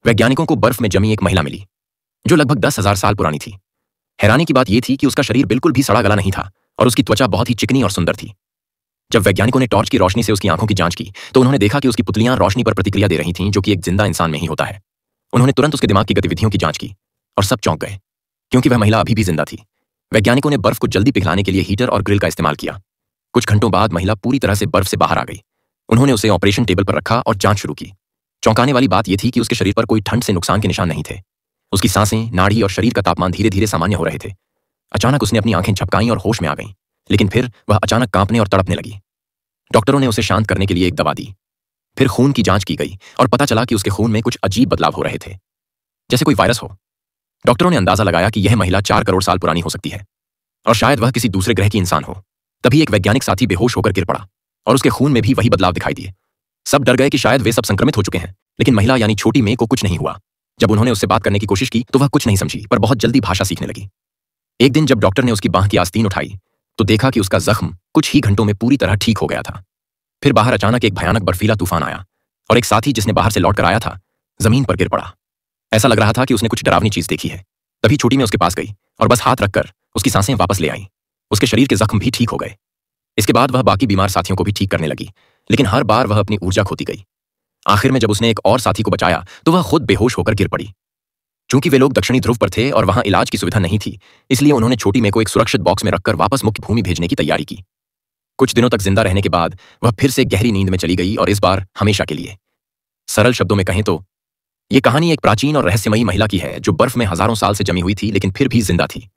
वैज्ञानिकों को बर्फ में जमी एक महिला मिली जो लगभग 10,000 साल पुरानी थी। हैरानी की बात यह थी कि उसका शरीर बिल्कुल भी सड़ा गला नहीं था और उसकी त्वचा बहुत ही चिकनी और सुंदर थी। जब वैज्ञानिकों ने टॉर्च की रोशनी से उसकी आंखों की जांच की तो उन्होंने देखा कि उसकी पुतलियां रोशनी पर प्रतिक्रिया दे रही थीं, जो कि एक जिंदा इंसान में ही होता है। उन्होंने तुरंत उसके दिमाग की गतिविधियों की जांच की और सब चौंक गए क्योंकि वह महिला अभी भी जिंदा थी। वैज्ञानिकों ने बर्फ को जल्दी पिघलाने के लिए हीटर और ग्रिल का इस्तेमाल किया। कुछ घंटों बाद महिला पूरी तरह से बर्फ से बाहर आ गई। उन्होंने उसे ऑपरेशन टेबल पर रखा और जांच शुरू की। चौंकाने वाली बात यह थी कि उसके शरीर पर कोई ठंड से नुकसान के निशान नहीं थे। उसकी सांसें, नाड़ी और शरीर का तापमान धीरे धीरे सामान्य हो रहे थे। अचानक उसने अपनी आंखें झपकाईं और होश में आ गईं, लेकिन फिर वह अचानक कांपने और तड़पने लगी। डॉक्टरों ने उसे शांत करने के लिए एक दवा दी। फिर खून की जांच की गई और पता चला कि उसके खून में कुछ अजीब बदलाव हो रहे थे, जैसे कोई वायरस हो। डॉक्टरों ने अंदाजा लगाया कि यह महिला 4 करोड़ साल पुरानी हो सकती है और शायद वह किसी दूसरे ग्रह की इंसान हो। तभी एक वैज्ञानिक साथी बेहोश होकर गिर पड़ा और उसके खून में भी वही बदलाव दिखाई दिए। सब डर गए कि शायद वे सब संक्रमित हो चुके हैं, लेकिन महिला यानी छोटी मे को कुछ नहीं हुआ। जब उन्होंने उससे बात करने की कोशिश की तो वह कुछ नहीं समझी, पर बहुत जल्दी भाषा सीखने लगी। एक दिन जब डॉक्टर ने उसकी बांह की आस्तीन उठाई तो देखा कि उसका जख्म कुछ ही घंटों में पूरी तरह ठीक हो गया था। फिर बाहर अचानक एक भयानक बर्फीला तूफान आया और एक साथी जिसने बाहर से लौट कर आया था जमीन पर गिर पड़ा। ऐसा लग रहा था कि उसने कुछ डरावनी चीज देखी है। तभी छोटी में उसके पास गई और बस हाथ रखकर उसकी सांसें वापस ले आई। उसके शरीर के जख्म भी ठीक हो गए। इसके बाद वह बाकी बीमार साथियों को भी ठीक करने लगी, लेकिन हर बार वह अपनी ऊर्जा खोती गई। आखिर में जब उसने एक और साथी को बचाया तो वह खुद बेहोश होकर गिर पड़ी। चूंकि वे लोग दक्षिणी ध्रुव पर थे और वहां इलाज की सुविधा नहीं थी, इसलिए उन्होंने छोटी मे को एक सुरक्षित बॉक्स में रखकर वापस मुख्य भूमि भेजने की तैयारी की। कुछ दिनों तक जिंदा रहने के बाद वह फिर से गहरी नींद में चली गई, और इस बार हमेशा के लिए। सरल शब्दों में कहें तो ये कहानी एक प्राचीन और रहस्यमयी महिला की है जो बर्फ में हजारों साल से जमी हुई थी, लेकिन फिर भी जिंदा थी।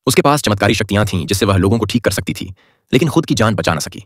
उसके पास चमत्कारी शक्तियां थीं जिससे वह लोगों को ठीक कर सकती थी, लेकिन खुद की जान बचा न सकी।